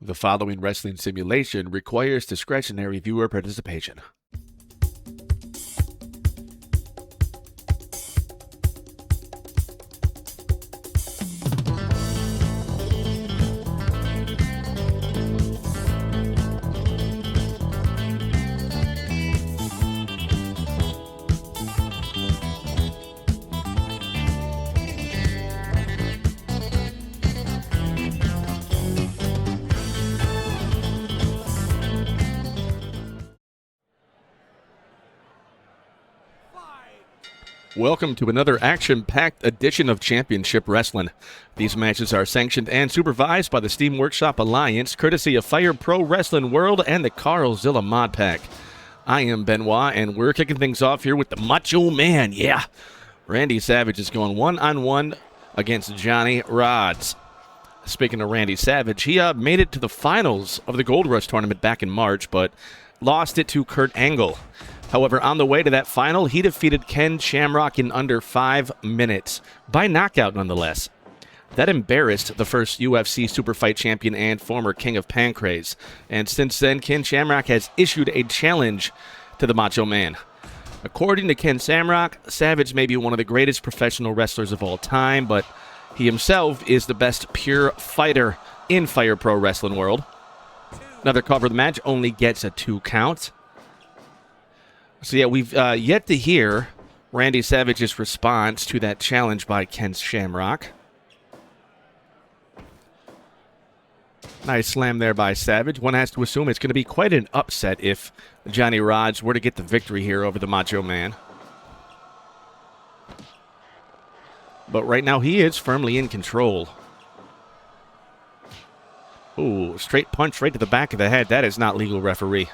The following wrestling simulation requires discretionary viewer participation. Welcome to another action-packed edition of Championship Wrestling. These matches are sanctioned and supervised by the Steam Workshop Alliance, courtesy of Fire Pro Wrestling World and the Carlzilla Mod Pack. I am Benoit, and we're kicking things off here with the Macho Man, yeah! Randy Savage is going one-on-one against Johnny Rodz. Speaking of Randy Savage, he made it to the finals of the Gold Rush tournament back in March, but lost it to Kurt Angle. However, on the way to that final, he defeated Ken Shamrock in under 5 minutes, by knockout nonetheless. That embarrassed the first UFC Super Fight champion and former King of Pancrase, and since then, Ken Shamrock has issued a challenge to the Macho Man. According to Ken Shamrock, Savage may be one of the greatest professional wrestlers of all time, but he himself is the best pure fighter in Fire Pro Wrestling World. Another cover of the match only gets a 2 count. So yeah, we've yet to hear Randy Savage's response to that challenge by Ken Shamrock. Nice slam there by Savage. One has to assume it's going to be quite an upset if Johnny Rodz were to get the victory here over the Macho Man. But right now he is firmly in control. Ooh, straight punch right to the back of the head. That is not legal, referee.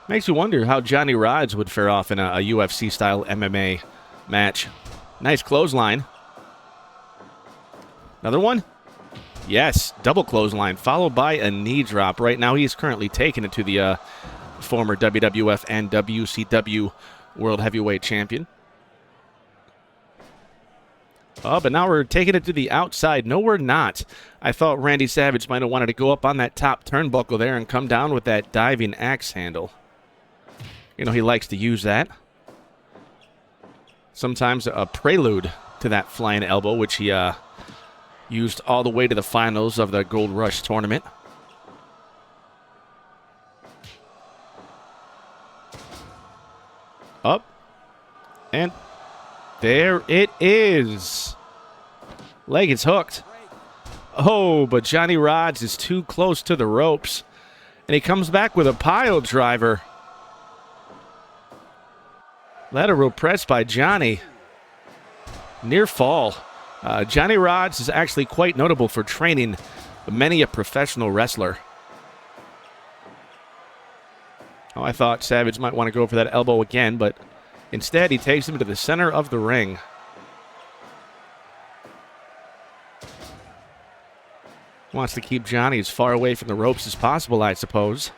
Makes you wonder how Johnny Rodz would fare off in a UFC-style MMA match. Nice clothesline. Another one? Yes, double clothesline, followed by a knee drop. Right now, he's currently taking it to the former WWF and WCW World Heavyweight Champion. Oh, but now we're taking it to the outside. No, we're not. I thought Randy Savage might have wanted to go up on that top turnbuckle there and come down with that diving axe handle. You know, he likes to use that. Sometimes a prelude to that flying elbow, which he used all the way to the finals of the Gold Rush tournament. Up. And there it is. Leg is hooked. Oh, but Johnny Rodz is too close to the ropes. And he comes back with a pile driver. Lateral press by Johnny. Near fall. Johnny Rodz is actually quite notable for training many a professional wrestler. Oh, I thought Savage might want to go for that elbow again, but instead he takes him to the center of the ring. Wants to keep Johnny as far away from the ropes as possible, I suppose.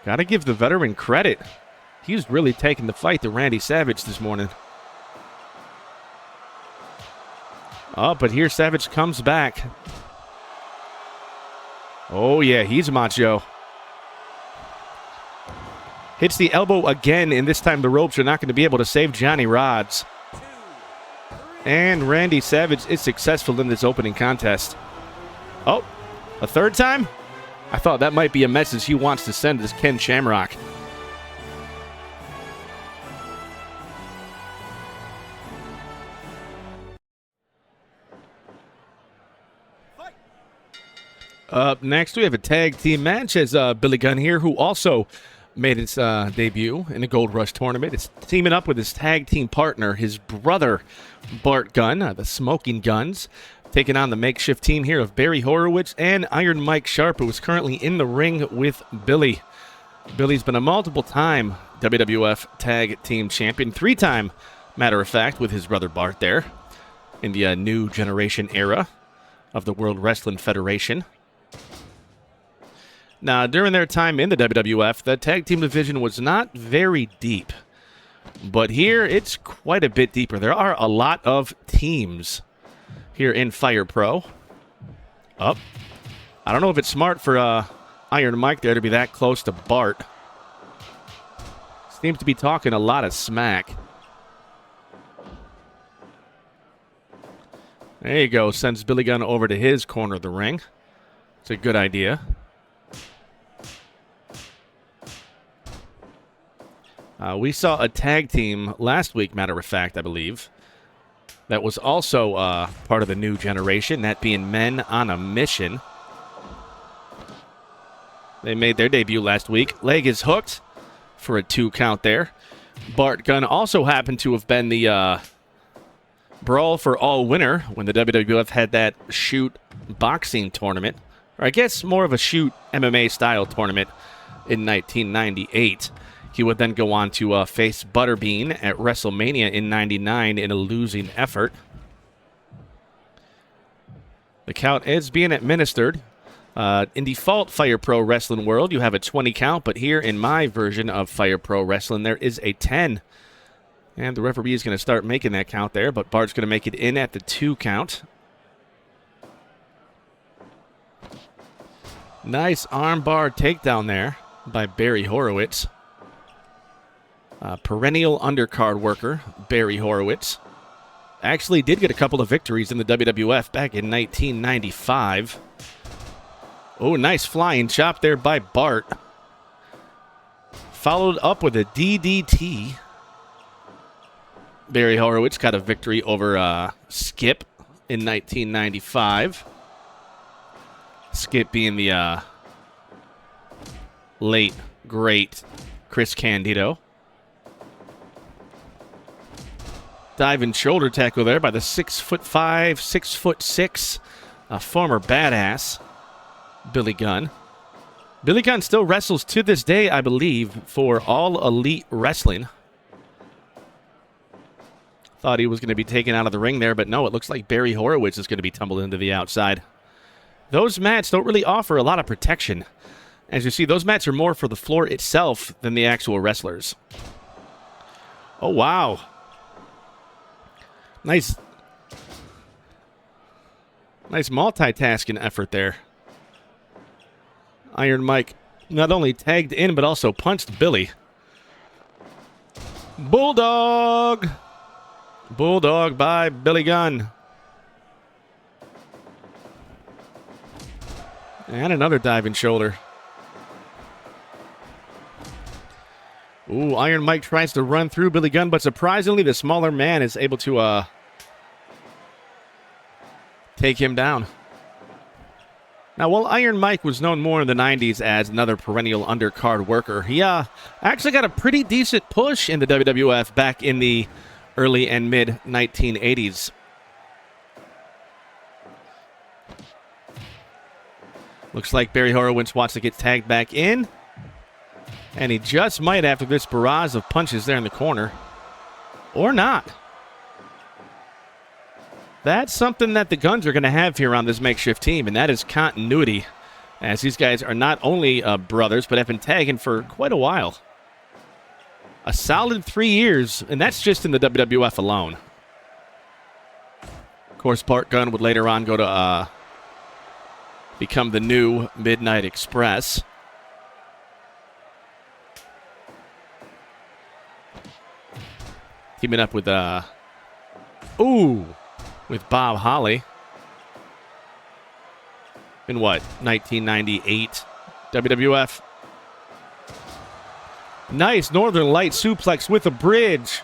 Got to give the veteran credit. He's really taking the fight to Randy Savage this morning. Oh, but here Savage comes back. Oh, yeah, he's macho. Hits the elbow again, and this time the ropes are not going to be able to save Johnny Rodz. And Randy Savage is successful in this opening contest. Oh, a third time? I thought that might be a message he wants to send to Ken Shamrock. Up next, we have a tag team match as Billy Gunn here, who also made his debut in the Gold Rush tournament. It's teaming up with his tag team partner, his brother, Bart Gunn, the Smoking Guns, taking on the makeshift team here of Barry Horowitz and Iron Mike Sharpe, who is currently in the ring with Billy. Billy's been a multiple-time WWF Tag Team Champion, 3-time, matter of fact, with his brother Bart there, in the new generation era of the World Wrestling Federation. Now, during their time in the WWF, the tag team division was not very deep. But here, it's quite a bit deeper. There are a lot of teams here in Fire Pro. Up. I don't know if it's smart for Iron Mike there to be that close to Bart. Seems to be talking a lot of smack. There you go. Sends Billy Gunn over to his corner of the ring. It's a good idea. We saw a tag team last week, matter of fact, I believe, that was also part of the new generation, that being Men on a Mission. They made their debut last week. Leg is hooked for a 2 count there. Bart Gunn also happened to have been the Brawl for All winner when the WWF had that shoot boxing tournament. Or I guess more of a shoot MMA style tournament in 1998. He would then go on to face Butterbean at WrestleMania in '99 in a losing effort. The count is being administered. In default Fire Pro Wrestling world, you have a 20 count, but here in my version of Fire Pro Wrestling, there is a 10. And the referee is going to start making that count there, but Bart's going to make it in at the 2 count. Nice armbar takedown there by Barry Horowitz. Perennial undercard worker, Barry Horowitz. Actually did get a couple of victories in the WWF back in 1995. Oh, nice flying chop there by Bart. Followed up with a DDT. Barry Horowitz got a victory over Skip in 1995. Skip being the late, great Chris Candido. Diving shoulder tackle there by the 6'5", 6'6", former badass, Billy Gunn. Billy Gunn still wrestles to this day, I believe, for All Elite Wrestling. Thought he was going to be taken out of the ring there, but no, it looks like Barry Horowitz is going to be tumbled into the outside. Those mats don't really offer a lot of protection. As you see, those mats are more for the floor itself than the actual wrestlers. Oh, wow. Nice multitasking effort there. Iron Mike not only tagged in, but also punched Billy. Bulldog! Bulldog by Billy Gunn. And another diving shoulder. Ooh, Iron Mike tries to run through Billy Gunn, but surprisingly, the smaller man is able to take him down. Now, while Iron Mike was known more in the 90s as another perennial undercard worker, he actually got a pretty decent push in the WWF back in the early and mid-1980s. Looks like Barry Horowitz wants to get tagged back in. And he just might after this barrage of punches there in the corner. Or not. That's something that the Guns are going to have here on this makeshift team, and that is continuity. As these guys are not only brothers, but have been tagging for quite a while. A solid 3 years, and that's just in the WWF alone. Of course, Bart Gunn would later on go to become the new Midnight Express. Teaming up with, with Bob Holly. In what, 1998 WWF? Nice Northern Light suplex with a bridge.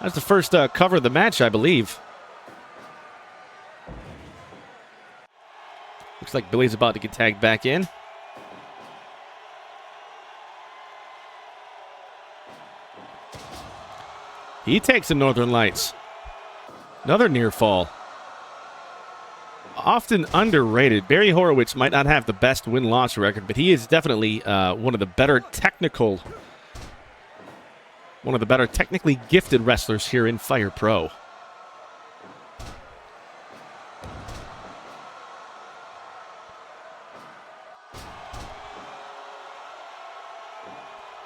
That's the first cover of the match, I believe. Looks like Billy's about to get tagged back in. He takes the Northern Lights. Another near fall. Often underrated. Barry Horowitz might not have the best win-loss record, but he is definitely one of the better technically gifted wrestlers here in Fire Pro.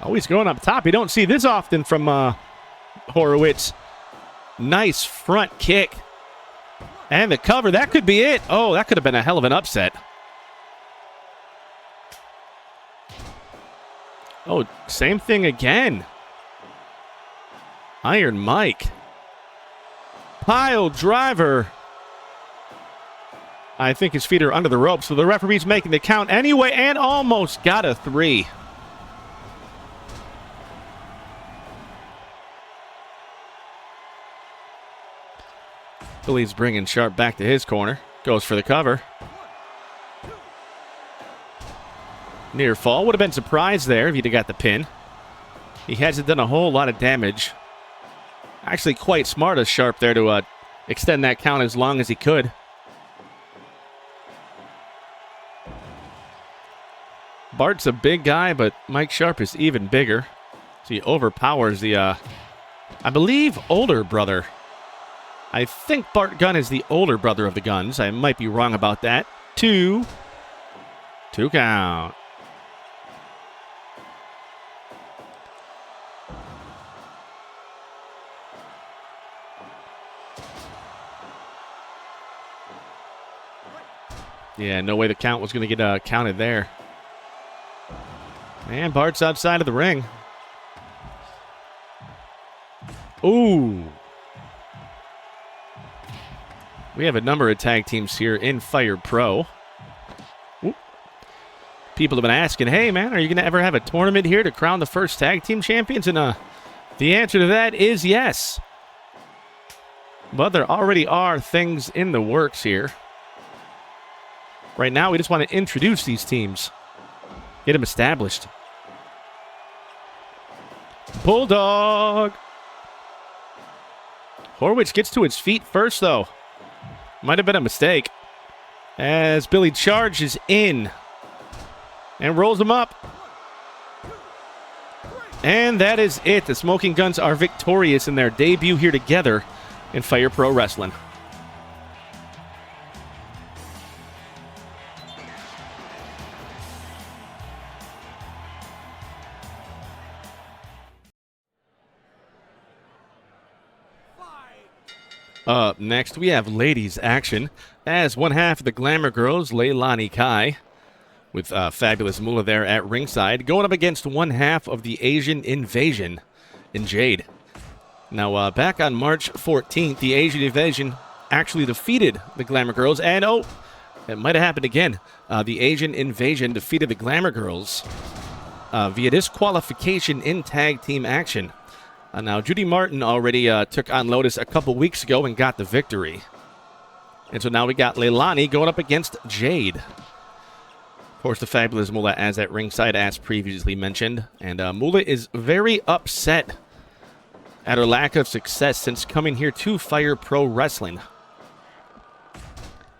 Oh, he's going up top. You don't see this often from Horowitz. Nice front kick. And the cover. That could be it. Oh, that could have been a hell of an upset. Oh, same thing again. Iron Mike. Pile driver. I think his feet are under the rope, so the referee's making the count anyway and almost got a 3. Billy's bringing Sharpe back to his corner. Goes for the cover. Near fall. Would have been surprised there if he'd have got the pin. He hasn't done a whole lot of damage. Actually quite smart of Sharpe there to extend that count as long as he could. Bart's a big guy, but Mike Sharpe is even bigger. So he overpowers the, I believe, older brother. I think Bart Gunn is the older brother of the Gunns. I might be wrong about that. 2 count. Yeah, no way the count was going to get counted there. And Bart's outside of the ring. Ooh. We have a number of tag teams here in Fire Pro. Ooh. People have been asking, hey, man, are you going to ever have a tournament here to crown the first tag team champions? And the answer to that is yes. But there already are things in the works here. Right now, we just want to introduce these teams. Get them established. Bulldog. Horowitz gets to his feet first, though. Might have been a mistake. As Billy charges in. And rolls him up. And that is it. The Smoking Guns are victorious in their debut here together in Fire Pro Wrestling. Up next, we have ladies action as one half of the Glamour Girls, Leilani Kai, with fabulous Moolah there at ringside, going up against one half of the Asian Invasion in Jade. Now, back on March 14th, the Asian Invasion actually defeated the Glamour Girls, and oh, it might have happened again. The Asian Invasion defeated the Glamour Girls via disqualification in tag team action. Now, Judy Martin already took on Lotus a couple weeks ago and got the victory. And so now we got Leilani going up against Jade. Of course, the fabulous Moolah as at ringside, as previously mentioned. And Moolah is very upset at her lack of success since coming here to Fire Pro Wrestling.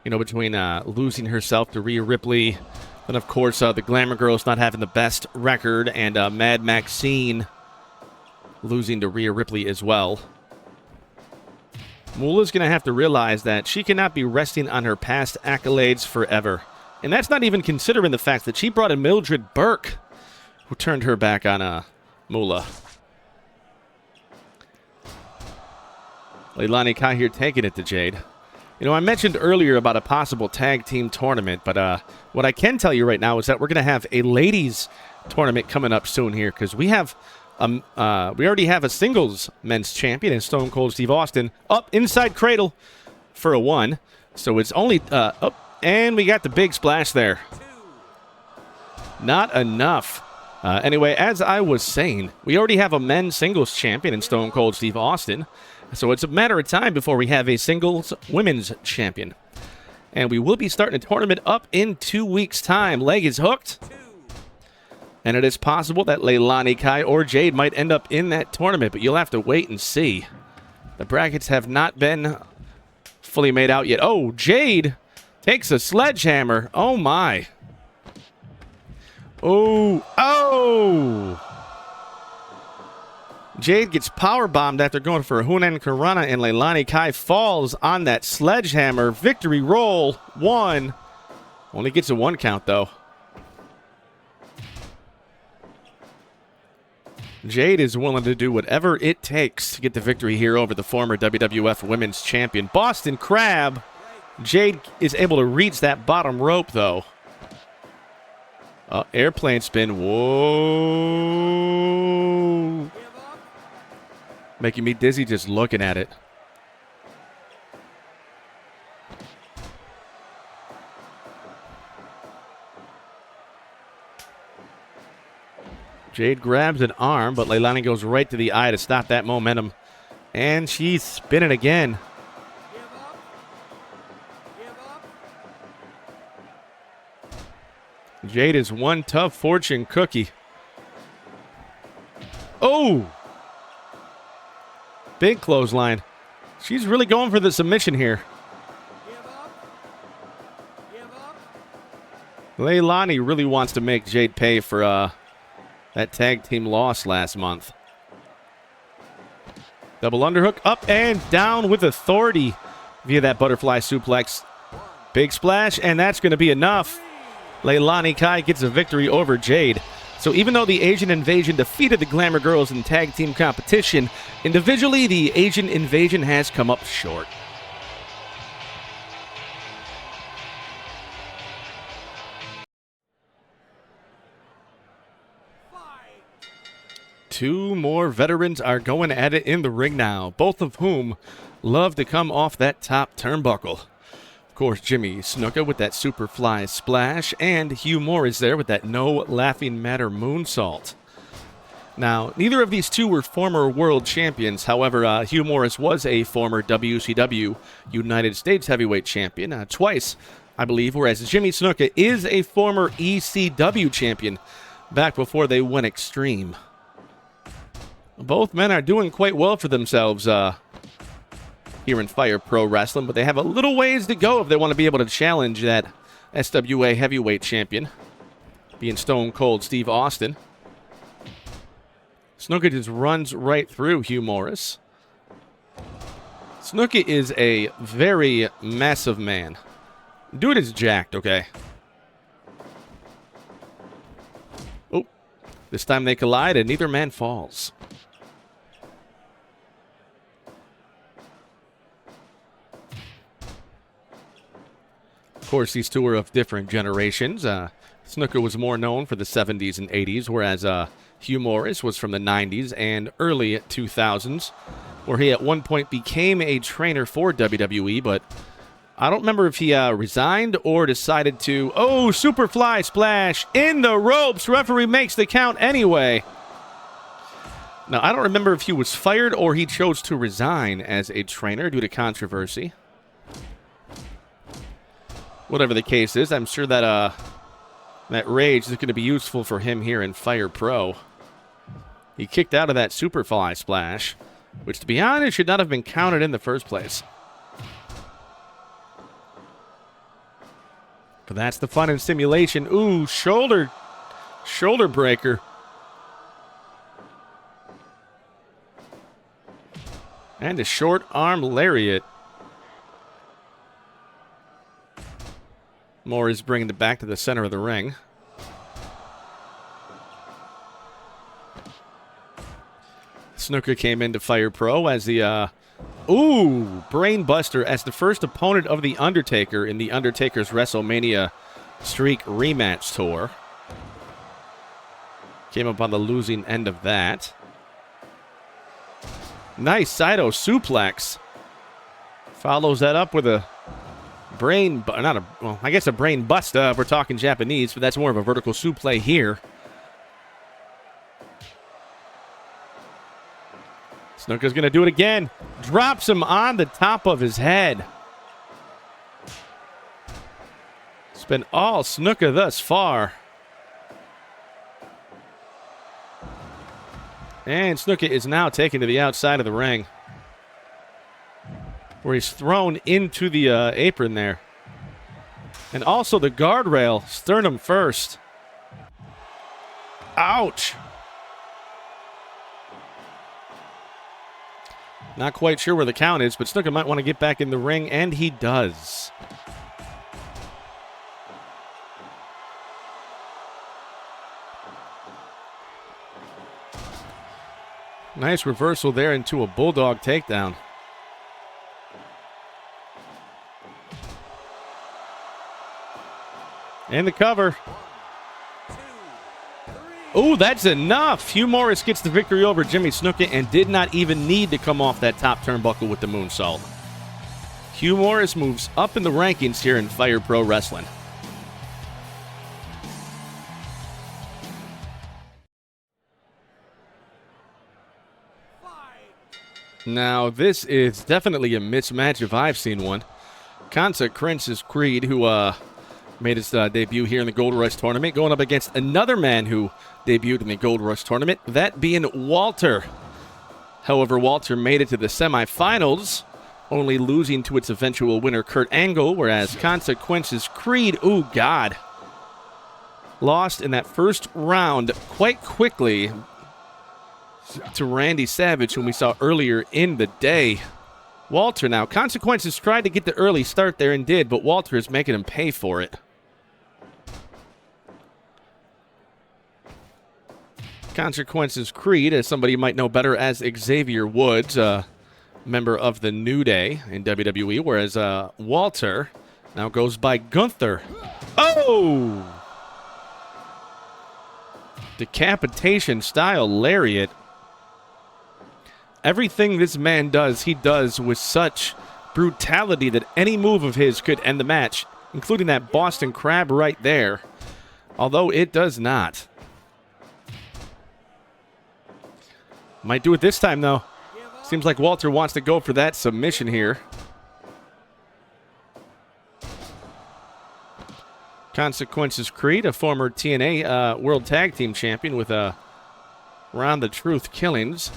You know, between losing herself to Rhea Ripley, and of course the Glamour Girls not having the best record, and Mad Maxine losing to Rhea Ripley as well. Moolah's going to have to realize that she cannot be resting on her past accolades forever. And that's not even considering the fact that she brought in Mildred Burke, who turned her back on Moolah. Leilani Kai here taking it to Jade. You know, I mentioned earlier about a possible tag team tournament, but what I can tell you right now is that we're going to have a ladies tournament coming up soon here, because we have we already have a singles men's champion in Stone Cold Steve Austin up inside Cradle for a 1. So it's only up, and we got the big splash there. Not enough. Anyway, as I was saying, we already have a men's singles champion in Stone Cold Steve Austin. So it's a matter of time before we have a singles women's champion. And we will be starting a tournament up in 2 weeks' time. Leg is hooked. And it is possible that Leilani Kai or Jade might end up in that tournament, but you'll have to wait and see. The brackets have not been fully made out yet. Oh, Jade takes a sledgehammer. Oh, my. Oh, oh. Jade gets powerbombed after going for a Hunan Karana, and Leilani Kai falls on that sledgehammer. Victory roll. 1. Only gets a 1 count, though. Jade is willing to do whatever it takes to get the victory here over the former WWF Women's Champion. Boston Crab. Jade is able to reach that bottom rope, though. Airplane spin. Whoa. Making me dizzy just looking at it. Jade grabs an arm, but Leilani goes right to the eye to stop that momentum. And she's spinning again. Jade is one tough fortune cookie. Oh! Big clothesline. She's really going for the submission here. Leilani really wants to make Jade pay for that tag team loss last month. Double underhook, up and down with authority via that butterfly suplex. Big splash, and that's going to be enough. Leilani Kai gets a victory over Jade. So even though the Asian Invasion defeated the Glamour Girls in tag team competition, individually the Asian Invasion has come up short. Two more veterans are going at it in the ring now, both of whom love to come off that top turnbuckle. Of course, Jimmy Snuka with that Superfly splash, and Hugh Morrus there with that No Laughing Matter moonsault. Now, neither of these two were former world champions. However, Hugh Morrus was a former WCW United States Heavyweight Champion twice, I believe, whereas Jimmy Snuka is a former ECW champion back before they went extreme. Both men are doing quite well for themselves here in Fire Pro Wrestling, but they have a little ways to go if they want to be able to challenge that SWA Heavyweight Champion, being Stone Cold Steve Austin. Snuka just runs right through Hugh Morrus. Snuka is a very massive man. Dude is jacked, okay? Oh, this time they collide and neither man falls. Of course, these two are of different generations. Snuka was more known for the 70s and 80s, whereas Hugh Morrus was from the 90s and early 2000s, where he at one point became a trainer for WWE, but I don't remember if he resigned or decided to... Oh, Superfly splash in the ropes. Referee makes the count anyway. Now, I don't remember if he was fired or he chose to resign as a trainer due to controversy. Whatever the case is, I'm sure that that rage is going to be useful for him here in Fire Pro. He kicked out of that Superfly splash, which, to be honest, should not have been counted in the first place. But that's the fun and stimulation. Ooh, shoulder breaker. And a short arm lariat. Morrus bringing it back to the center of the ring. Snuka came into Fire Pro as the, Brainbuster as the first opponent of The Undertaker in The Undertaker's WrestleMania Streak Rematch Tour. Came up on the losing end of that. Nice Saito suplex. Follows that up with a I guess a brain buster if we're talking Japanese, but that's more of a vertical suplex here. Snuka's going to do it again. Drops him on the top of his head. It's been all Snuka thus far. And Snuka is now taken to the outside of the ring, where he's thrown into the apron there. And also the guardrail, sternum first. Ouch. Not quite sure where the count is, but Snuka might want to get back in the ring, and he does. Nice reversal there into a bulldog takedown. And the cover. Oh, that's enough. Hugh Morrus gets the victory over Jimmy Snuka and did not even need to come off that top turnbuckle with the moonsault. Hugh Morrus moves up in the rankings here in Fire Pro Wrestling. Now, this is definitely a mismatch if I've seen one. Consequences Creed, who made his debut here in the Gold Rush tournament, going up against another man who debuted in the Gold Rush tournament, that being Walter. However, Walter made it to the semifinals, only losing to its eventual winner, Kurt Angle, whereas Consequences Creed, ooh, God, lost in that first round quite quickly to Randy Savage, whom we saw earlier in the day. Walter now. Consequences tried to get the early start there and did, but Walter is making him pay for it. Consequences Creed, as somebody you might know better as Xavier Woods, member of the New Day in WWE, whereas Walter now goes by Gunther. Oh! Decapitation style lariat. Everything this man does, he does with such brutality that any move of his could end the match, including that Boston Crab right there. Although it does not. Might do it this time, though. Seems like Walter wants to go for that submission here. Consequences Creed, a former TNA World Tag Team Champion with Round the Truth Killings.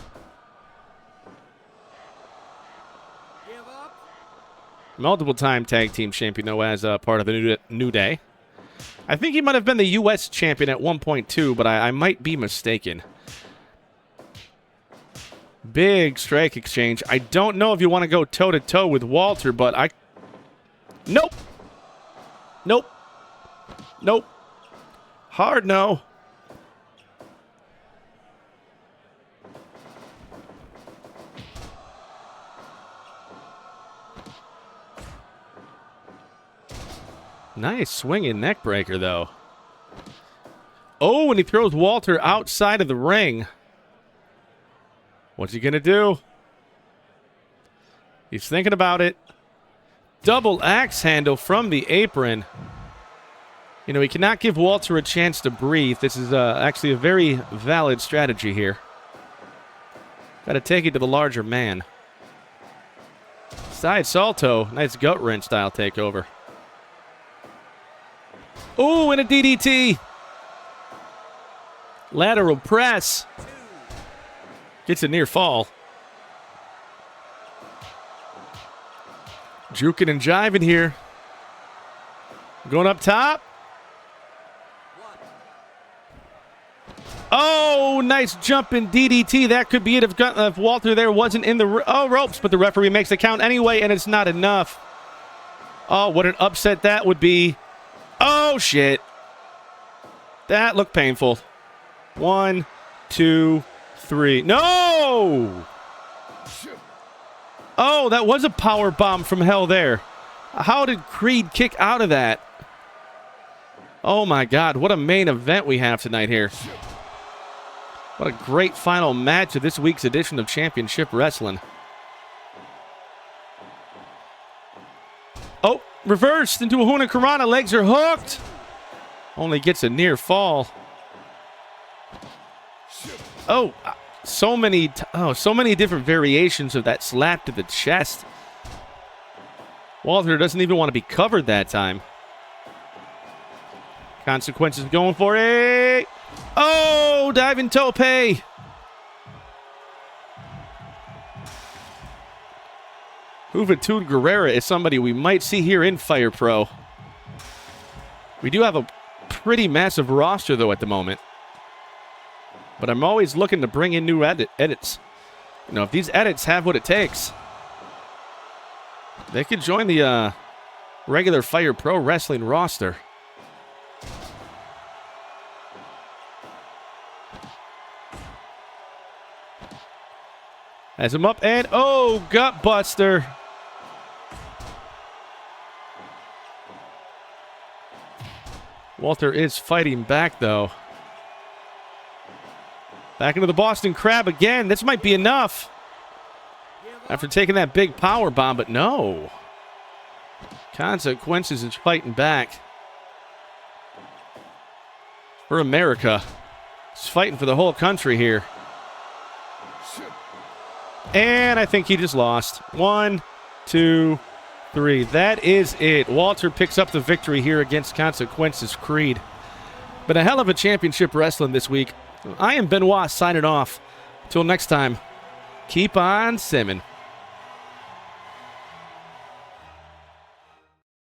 Multiple-time Tag Team Champion, though, as part of the New Day. I think he might have been the U.S. Champion at one point, too, but I might be mistaken. Big strike exchange. I don't know if you want to go toe-to-toe with Walter, but I... Nope. Nope. Nope. Hard no. Nice swinging neck breaker, though. Oh, and he throws Walter outside of the ring. What's he going to do? He's thinking about it. Double axe handle from the apron. You know, he cannot give Walter a chance to breathe. This is actually a very valid strategy here. Got to take it to the larger man. Side salto. Nice gut wrench style takeover. Oh, and a DDT. Lateral press. Gets a near fall. Juking and jiving here. Going up top. Oh, nice jumping DDT. That could be it if Walter there wasn't in the ropes, but the referee makes the count anyway, and it's not enough. Oh, what an upset that would be. Oh, shit. That looked painful. 1, 2, 3. No! Oh, that was a power bomb from hell there. How did Creed kick out of that? Oh, my God. What a main event we have tonight here. What a great final match of this week's edition of Championship Wrestling. Oh, reversed into a Hurricanrana. Legs are hooked. Only gets a near fall. Oh, so many different variations of that slap to the chest. Walter doesn't even want to be covered that time. Consequences going for it. Oh, diving tope. Juventud Guerrera is somebody we might see here in Fire Pro. We do have a pretty massive roster, though, at the moment. But I'm always looking to bring in new edits. You know, if these edits have what it takes, they could join the regular Fire Pro Wrestling roster. Has him up and, oh, gut buster. Walter is fighting back, though. Back into the Boston Crab again. This might be enough. After taking that big power bomb, but no. Consequences is fighting back. For America. He's fighting for the whole country here. And I think he just lost. 1, 2, 3. That is it. Walter picks up the victory here against Consequences Creed. But a hell of a championship wrestling this week. I am Benoit signing off. Till next time, keep on simming.